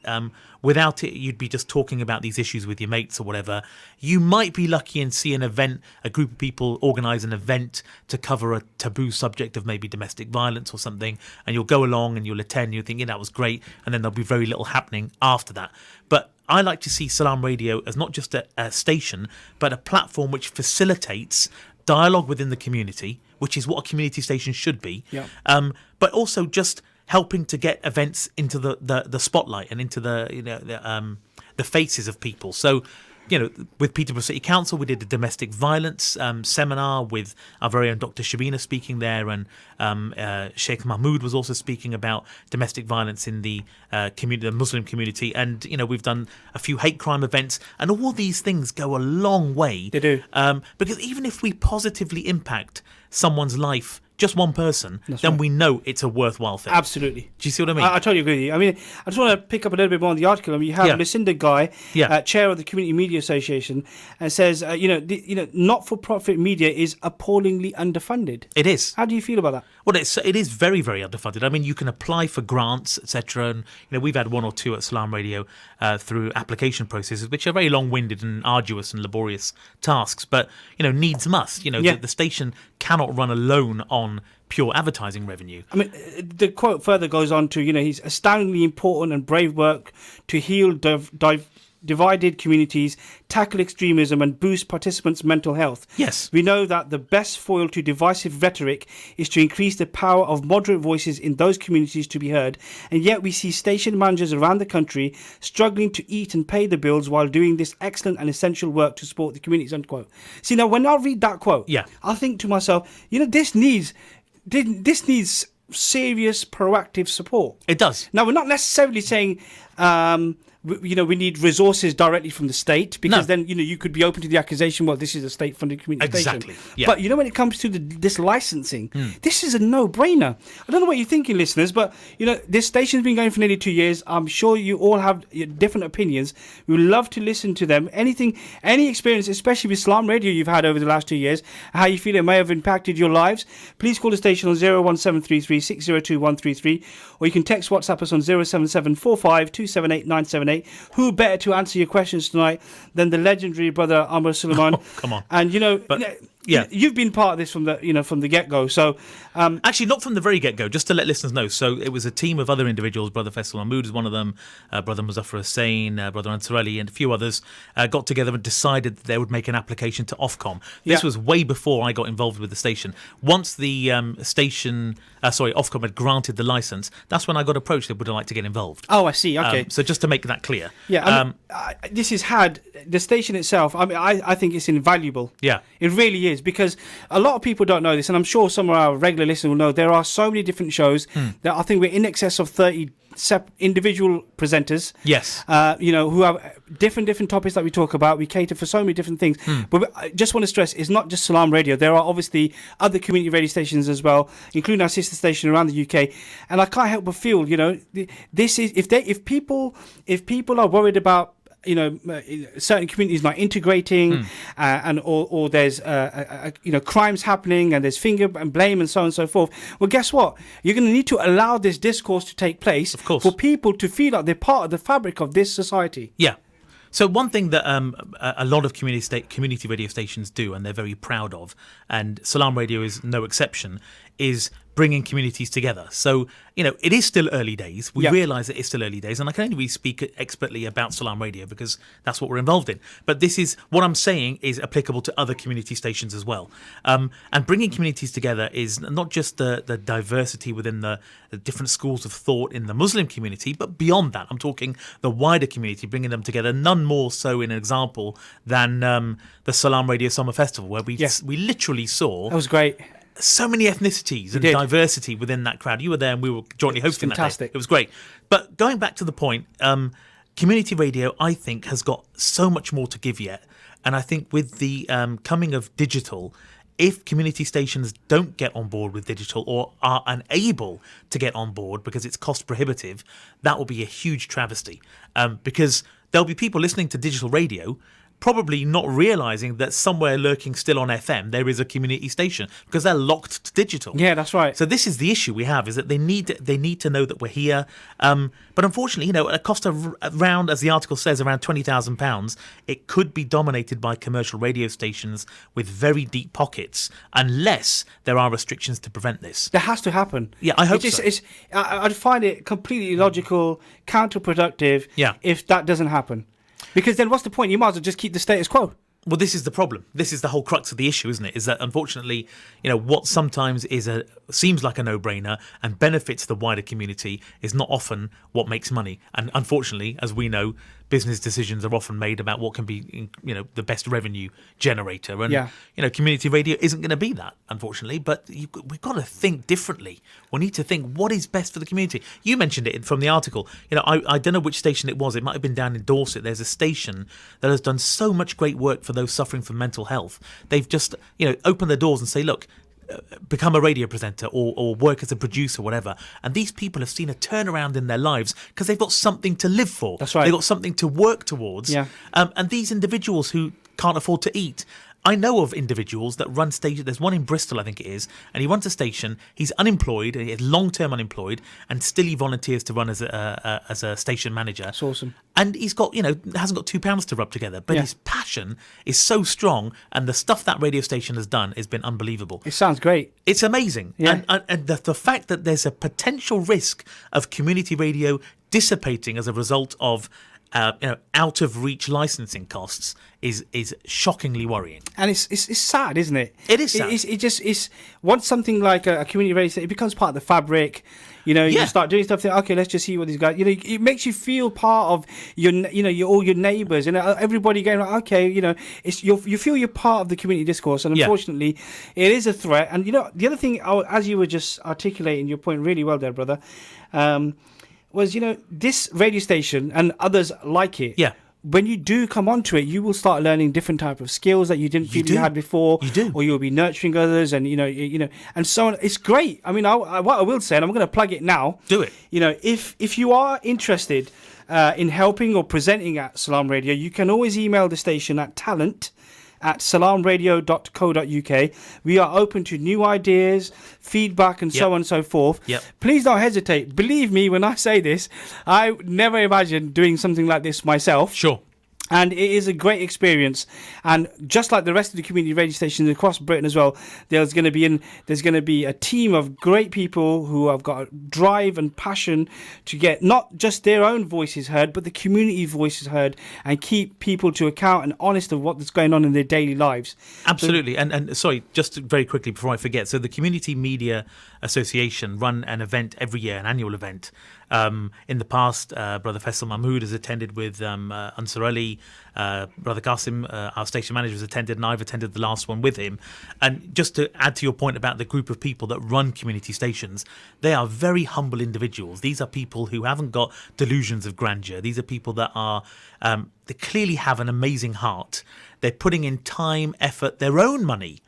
without it, you'd be just talking about these issues with your mates or whatever. You might be lucky and see an event, a group of people organise an event to cover a taboo subject of maybe domestic violence or something, and you'll go along and you'll attend, and you'll think, that was great, and then there'll be very little happening after that. But I like to see Salaam Radio as not just a station, but a platform which facilitates dialogue within the community, which is what a community station should be. But also just helping to get events into the spotlight and into the faces of people. So, with Peterborough City Council, we did a domestic violence seminar with our very own Dr. Shabina speaking there, and Sheikh Mahmood was also speaking about domestic violence in the community, the Muslim community. And, we've done a few hate crime events, and all these things go a long way. They do. Because even if we positively impact someone's life, just one person, then we know it's a worthwhile thing. Absolutely. Do you see what I mean? I totally agree with you. I mean, I just want to pick up a little bit more on the article. I mean, you have Lucinda Guy, chair of the Community Media Association, and says, not-for-profit media is appallingly underfunded. It is. How do you feel about that? Well, it is very, very underfunded. I mean, you can apply for grants, etc. And, we've had one or two at Salaam Radio through application processes, which are very long-winded and arduous and laborious tasks. But, needs must. The station cannot run alone on pure advertising revenue. I mean, the quote further goes on to, he's astoundingly important and brave work to heal divided communities, tackle extremism and boost participants' mental health. Yes. We know that the best foil to divisive rhetoric is to increase the power of moderate voices in those communities to be heard, and yet we see station managers around the country struggling to eat and pay the bills while doing this excellent and essential work to support the communities, unquote. See, now when I read that quote, I think to myself, this needs serious proactive support. It does. Now, we're not necessarily saying we need resources directly from the state, because then you could be open to the accusation, well, this is a state-funded community station. Yeah. But when it comes to this licensing, this is a no-brainer. I don't know what you're thinking, listeners, but this station's been going for nearly 2 years. I'm sure you all have different opinions. We would love to listen to them. Any experience, especially with Salaam Radio, you've had over the last 2 years, how you feel it may have impacted your lives. Please call the station on 01733 602 133, or you can text WhatsApp us on 07745 278 978. Who better to answer your questions tonight than the legendary brother Amir Suleman? Oh, come on. And you've been part of this from the get-go. So actually, not from the very get-go. Just to let listeners know, so it was a team of other individuals. Brother Faisal Mahmood is one of them. Brother Muzaffar Hussain, Brother Ansar Ali, and a few others got together and decided that they would make an application to Ofcom. This was way before I got involved with the station. Once the Ofcom had granted the license, that's when I got approached. They would like to get involved. Oh, I see. Okay. So just to make that clear. Yeah. This has had the station itself. I mean, I think it's invaluable. Yeah. It really is, because a lot of people don't know this, and I'm sure some of our regular listeners will know there are so many different shows that I think we're in excess of 30 individual presenters. Yes. Who have different topics that we talk about. We cater for so many different things. But I just want to stress, it's not just Salaam Radio. There are obviously other community radio stations as well, including our sister station around the UK. And I can't help but feel, this is if people are worried about certain communities not integrating, or there's crimes happening, and there's finger and blame and so on and so forth. Well, guess what? You're going to need to allow this discourse to take place, of course, for people to feel like they're part of the fabric of this society. Yeah. So one thing that a lot of community radio stations do, and they're very proud of, and Salaam Radio is no exception, is bringing communities together. So, it is still early days. We realise it is still early days, and I can only really speak expertly about Salaam Radio because that's what we're involved in. But this is what I'm saying is applicable to other community stations as well. And bringing communities together is not just the diversity within the different schools of thought in the Muslim community, but beyond that, I'm talking the wider community, bringing them together. None more so in an example than the Salaam Radio Summer Festival, where we literally saw... That was great. So many ethnicities and diversity within that crowd. You were there, and we were jointly hosting that day. It was great. But going back to the point, community radio, I think, has got so much more to give yet. And I think with the coming of digital, if community stations don't get on board with digital, or are unable to get on board because it's cost prohibitive, that will be a huge travesty. Because there'll be people listening to digital radio probably not realising that somewhere lurking still on FM there is a community station, because they're locked to digital. Yeah, that's right. So this is the issue we have, is that they need to know that we're here. But unfortunately, at a cost of around, as the article says, around £20,000, it could be dominated by commercial radio stations with very deep pockets, unless there are restrictions to prevent this. That has to happen. Yeah, I hope so. I'd find it completely illogical, counterproductive, if that doesn't happen. Because then what's the point? You might as well just keep the status quo. Well, this is the problem. This is the whole crux of the issue, isn't it? Is that unfortunately, what sometimes seems like a no-brainer and benefits the wider community is not often what makes money. And unfortunately, as we know, business decisions are often made about what can be, the best revenue generator. And, community radio isn't going to be that, unfortunately. But we've got to think differently. We need to think what is best for the community. You mentioned it from the article. I don't know which station it was. It might have been down in Dorset. There's a station that has done so much great work for those suffering from mental health. They've just, opened their doors and say, look, become a radio presenter or work as a producer, whatever. And these people have seen a turnaround in their lives because they've got something to live for. That's right. They've got something to work towards. Yeah. And these individuals who can't afford to eat, I know of individuals that run stations. There's one in Bristol, I think it is, and he runs a station. He's unemployed, he's long-term unemployed, and still he volunteers to run as a station manager. That's awesome. And he's got, hasn't got £2 to rub together, but his passion is so strong, and the stuff that radio station has done has been unbelievable. It sounds great. It's amazing. Yeah. And the fact that there's a potential risk of community radio dissipating as a result of out of reach licensing costs is shockingly worrying. And it's sad, isn't it? It is sad. It's once something like a community radio station, it becomes part of the fabric. You start doing stuff. Think, okay, let's just see what these guys. It makes you feel part of all your neighbours, and everybody going, okay, you feel you're part of the community discourse. And unfortunately, it is a threat. And the other thing, as you were just articulating your point really well there, brother. was, this radio station and others like it. Yeah. When you do come onto it, you will start learning different type of skills that you didn't feel you had before. You do. Or you'll be nurturing others, and and so on. It's great. I mean, what I will say, and I'm going to plug it now. Do it. If you are interested in helping or presenting at Salaam Radio, you can always email the station at talent@salamradio.co.uk. We are open to new ideas, feedback, and so on and so forth. Yep. Please don't hesitate. Believe me when I say this, I never imagined doing something like this myself. Sure. And it is a great experience, and just like the rest of the community radio stations across Britain as well, there's going to be a team of great people who have got drive and passion to get not just their own voices heard, but the community voices heard, and keep people to account and honest of what's going on in their daily lives. Absolutely. And sorry, just very quickly before I forget, so the Community Media Association run an event every year, an annual event. In the past, Brother Faisal Mahmood has attended with Ansar Ali, Brother Qasim, our station manager, has attended, and I've attended the last one with him. And just to add to your point about the group of people that run community stations, they are very humble individuals. These are people who haven't got delusions of grandeur. These are people that are they clearly have an amazing heart. They're putting in time, effort, their own money.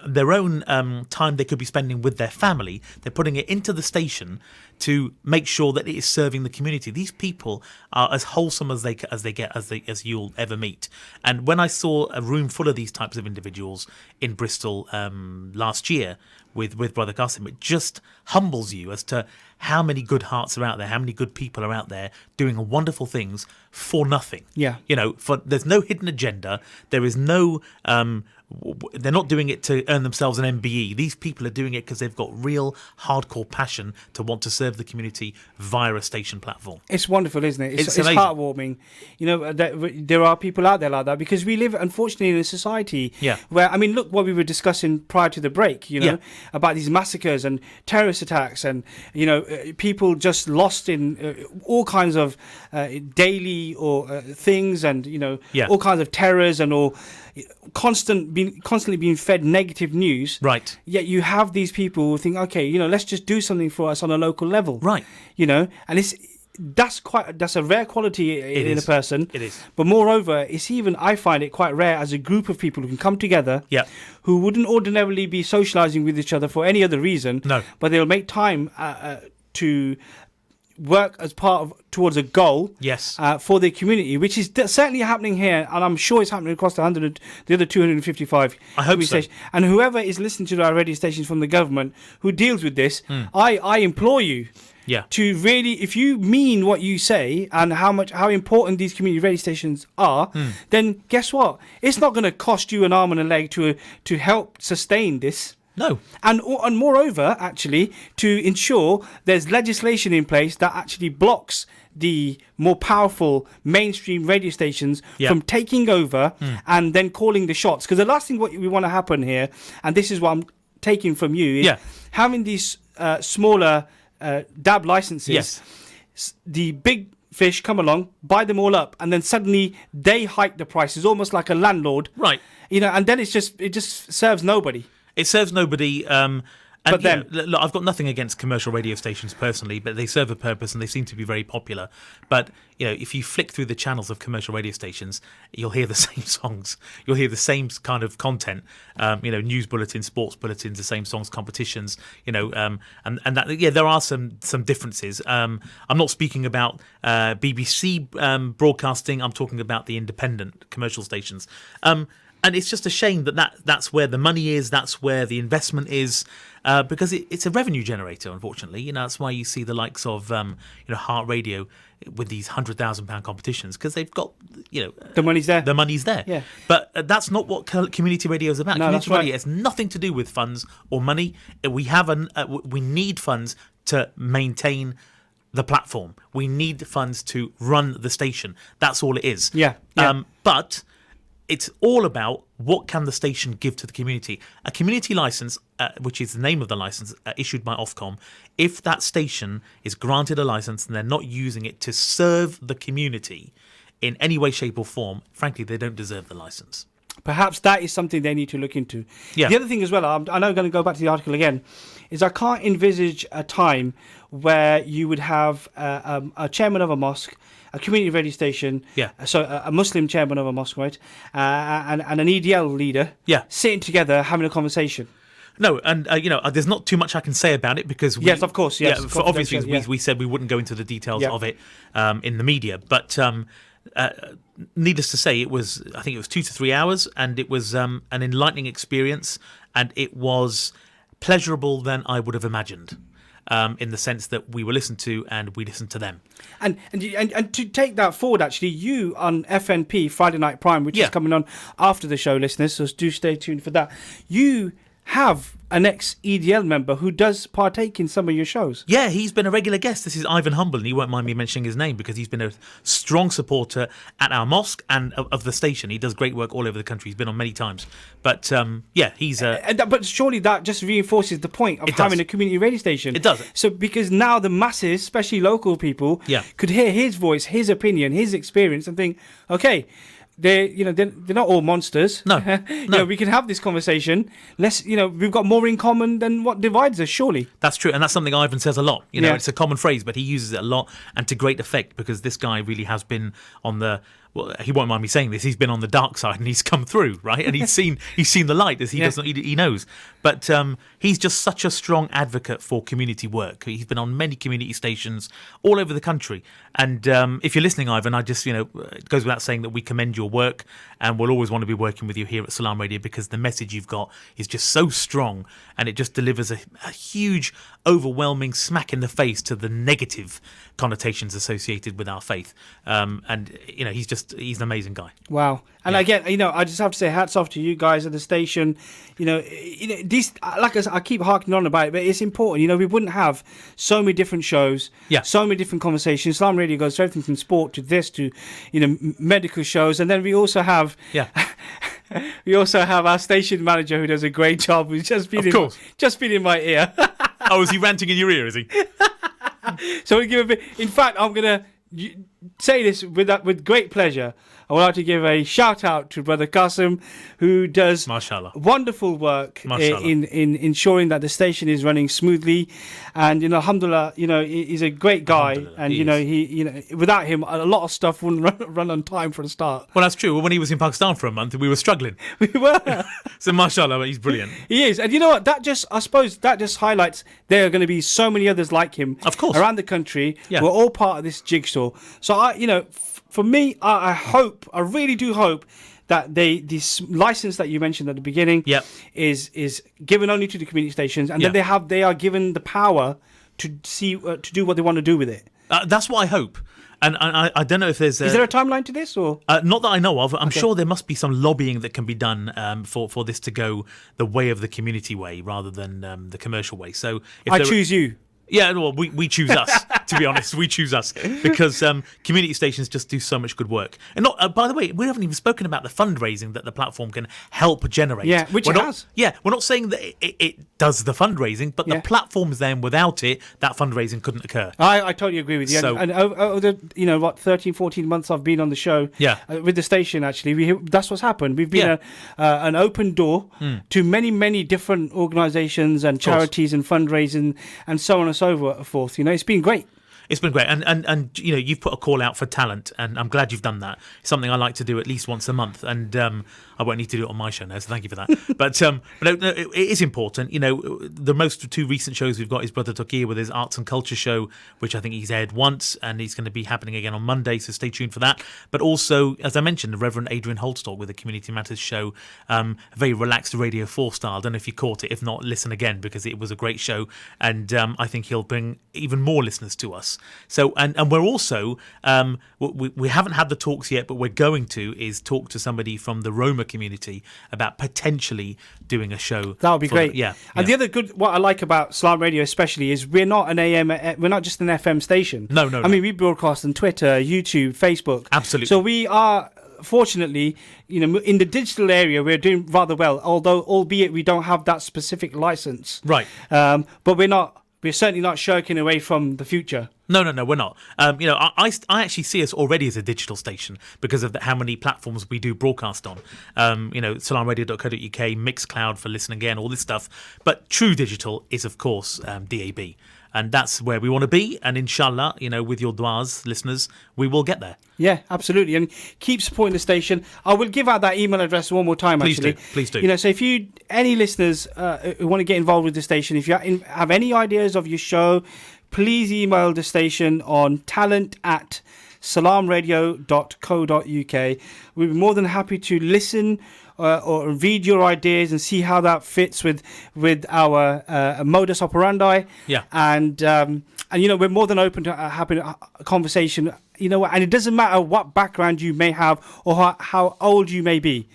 Their own time they could be spending with their family. They're putting it into the station to make sure that it is serving the community. These people are as wholesome as you'll ever meet. And when I saw a room full of these types of individuals in Bristol last year with Brother Qasim, it just humbles you as to how many good hearts are out there, how many good people are out there doing wonderful things for nothing. Yeah. There's no hidden agenda. There is no they're not doing it to earn themselves an MBE. These people are doing it because they've got real hardcore passion to want to serve the community via a station platform. It's wonderful, isn't it? It's amazing. Heartwarming. There are people out there like that, because we live, unfortunately, in a society where, I mean, look what we were discussing prior to the break, about these massacres and terrorist attacks, and, people just lost in all kinds of daily or things, and, all kinds of terrors and all. Constantly being fed negative news, right? Yet you have these people who think, okay, let's just do something for us on a local level, right? And that's a rare quality in a person. It is. But moreover, I find it quite rare as a group of people who can come together, who wouldn't ordinarily be socializing with each other for any other reason. No, but they'll make time to work as towards a goal, for the community, which is certainly happening here, and I'm sure it's happening across the other 255. I hope so. And whoever is listening to our radio stations from the government who deals with this, I implore you to really, if you mean what you say and how important these community radio stations are, then guess what? It's not going to cost you an arm and a leg to help sustain this. No. And moreover, actually, to ensure there's legislation in place that actually blocks the more powerful mainstream radio stations from taking over and then calling the shots. Because the last thing what we want to happen here, and this is what I'm taking from you, is having these smaller DAB licenses, the big fish come along, buy them all up, and then suddenly they hike the prices, almost like a landlord. Right. And then it just serves nobody. It serves nobody. But then, look, I've got nothing against commercial radio stations personally, but they serve a purpose and they seem to be very popular. But if you flick through the channels of commercial radio stations, you'll hear the same songs. You'll hear the same kind of content. News bulletins, sports bulletins, the same songs, competitions. And that there are some differences. I'm not speaking about BBC broadcasting. I'm talking about the independent commercial stations. And it's just a shame that's where the money is, that's where the investment is, because it's a revenue generator, unfortunately. That's why you see the likes of, Heart Radio with these £100,000 competitions, because they've got, the money's there. The money's there. Yeah. But that's not what community radio is about. No, community that's radio right. has nothing to do with funds or money. We need funds to maintain the platform. We need funds to run the station. That's all it is. Yeah. But it's all about what can the station give to the community. A community license, which is the name of the license, issued by Ofcom, if that station is granted a license and they're not using it to serve the community in any way, shape or form, frankly, they don't deserve the license. Perhaps that is something they need to look into. Yeah. The other thing as well, I know I'm going to go back to the article again, is I can't envisage a time where you would have a chairman of a mosque, a community radio station, so a Muslim chairman of a mosque, right, and an EDL leader sitting together having a conversation. No, and there's not too much I can say about it because yes, of course, yes, for obvious reasons we said we wouldn't go into the details of it in the media, but needless to say, I think it was 2 to 3 hours, and it was an enlightening experience, and it was pleasurable than I would have imagined. In the sense that we were listened to and we listened to them. And to take that forward, actually, you on FNP, Friday Night Prime, which is coming on after the show, listeners, so do stay tuned for that. You have an ex-EDL member who does partake in some of your shows. Yeah, he's been a regular guest. This is Ivan Humble, and he won't mind me mentioning his name because he's been a strong supporter at our mosque and of the station. He does great work all over the country. He's been on many times. But, he's... but surely that just reinforces the point of having a community radio station. It does. So because now the masses, especially local people, could hear his voice, his opinion, his experience and think, okay... They're not all monsters. No, we can have this conversation. We've got more in common than what divides us. Surely that's true, and that's something Ivan says a lot. It's a common phrase, but he uses it a lot and to great effect because this guy really has been on the. Well, he won't mind me saying this. He's been on the dark side and he's come through, right? And he's seen the light as he knows. But he's just such a strong advocate for community work. He's been on many community stations all over the country. And if you're listening, Ivan, I just it goes without saying that we commend your work, and we'll always want to be working with you here at Salaam Radio because the message you've got is just so strong, and it just delivers a huge, overwhelming smack in the face to the negative connotations associated with our faith. And he's an amazing guy. Wow. And again, I just have to say hats off to you guys at the station. These, like I keep harking on about it, but it's important. We wouldn't have so many different shows, so many different conversations. Islam Radio goes to everything from sport to this to, medical shows, and then we also have, we also have our station manager who does a great job. Who's just been in my ear. Oh, is he ranting in your ear? Is he? So we give a bit. In fact, I'm gonna say this with great pleasure. I would like to give a shout out to Brother Qasim, who does wonderful work in ensuring that the station is running smoothly. And alhamdulillah, he's a great guy, and he without him, a lot of stuff wouldn't run on time for a start. Well, that's true. When he was in Pakistan for a month, we were struggling. We were. So mashallah, he's brilliant. He is, and you know what? I suppose that just highlights there are going to be so many others like him, of course, around the country. We're all part of this jigsaw. So for me, I really do hope that this license that you mentioned at the beginning is given only to the community stations, and then they are given the power to do what they want to do with it. That's what I hope. And I don't know if there's... Is there a timeline to this? Or not that I know of. I'm sure there must be some lobbying that can be done for this to go the way of the community way rather than the commercial way. So I choose you. Yeah, well, we choose us, to be honest. We choose us because community stations just do so much good work. And by the way, we haven't even spoken about the fundraising that the platform can help generate. Yeah, which it has. Yeah, we're not saying that it does the fundraising, but the platform's then without it, that fundraising couldn't occur. I totally agree with you. So, and over the 13, 14 months I've been on the show with the station, actually, that's what's happened. We've been an open door to many, many different organisations and charities and fundraising and so on and so forth. It's been great. It's been great, and you've put a call out for talent, and I'm glad you've done that. It's something I like to do at least once a month, and I won't need to do it on my show now, so thank you for that. But it is important. The most two recent shows we've got is Brother Akeel with his arts and culture show, which I think he's aired once, and he's going to be happening again on Monday, so stay tuned for that. But also, as I mentioned, the Reverend Adrian Holstock with the Community Matters show, a very relaxed Radio 4 style. I don't know if you caught it. If not, listen again, because it was a great show, and I think he'll bring even more listeners to us. So, and we're also, we haven't had the talks yet, but we're going to talk to somebody from the Roma community about potentially doing a show. That would be great. And the other what I like about Salaam Radio especially is we're not an AM, we're not just an FM station. No. I mean, we broadcast on Twitter, YouTube, Facebook. Absolutely. So we are, fortunately, in the digital area, we're doing rather well, albeit we don't have that specific license. Right. But we're not we're certainly not shirking away from the future. No, we're not. I actually see us already as a digital station because of how many platforms we do broadcast on. SalaamRadio.co.uk, Mixcloud for Listen Again, all this stuff. But true digital is, of course, DAB. And that's where we want to be. And inshallah, with your du'as, listeners, we will get there. Yeah, absolutely. And keep supporting the station. I will give out that email address one more time, Please actually. Please do. So if any listeners who want to get involved with the station, if you have any ideas of your show, please email the station on talent@salaamradio.co.uk. We'd be more than happy to listen or read your ideas and see how that fits with our modus operandi. Yeah. And we're more than open to having a conversation. And it doesn't matter what background you may have or how old you may be.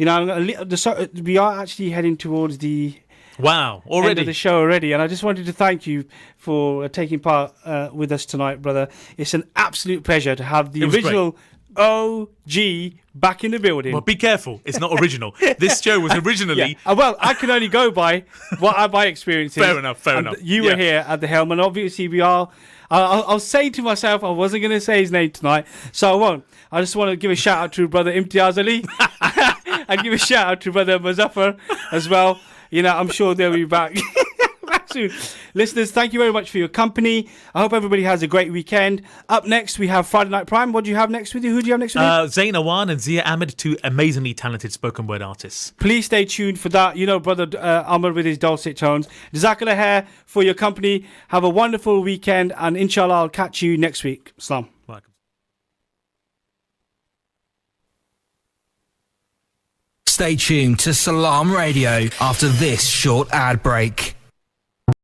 We are actually heading towards the end of the show already, and I just wanted to thank you for taking part with us tonight, brother. It's an absolute pleasure to have the original OG back in the building. Well, be careful. It's not original. This show was originally... Well, I can only go by what my experience is. Fair enough. You were here at the helm, and obviously we are... I'll say to myself, I wasn't going to say his name tonight, so I won't. I just want to give a shout-out to brother Imtiaz Ali and give a shout-out to brother Muzaffar as well. I'm sure they'll be back soon. Listeners, thank you very much for your company. I hope everybody has a great weekend. Up next, we have Friday Night Prime. What do you have next with you? Who do you have next with you? Zayn Awan and Zia Ahmed, two amazingly talented spoken word artists. Please stay tuned for that. Brother Amr with his dulcet tones. Jazakallah khair for your company. Have a wonderful weekend, and inshallah, I'll catch you next week. Salaam. Stay tuned to Salaam Radio after this short ad break.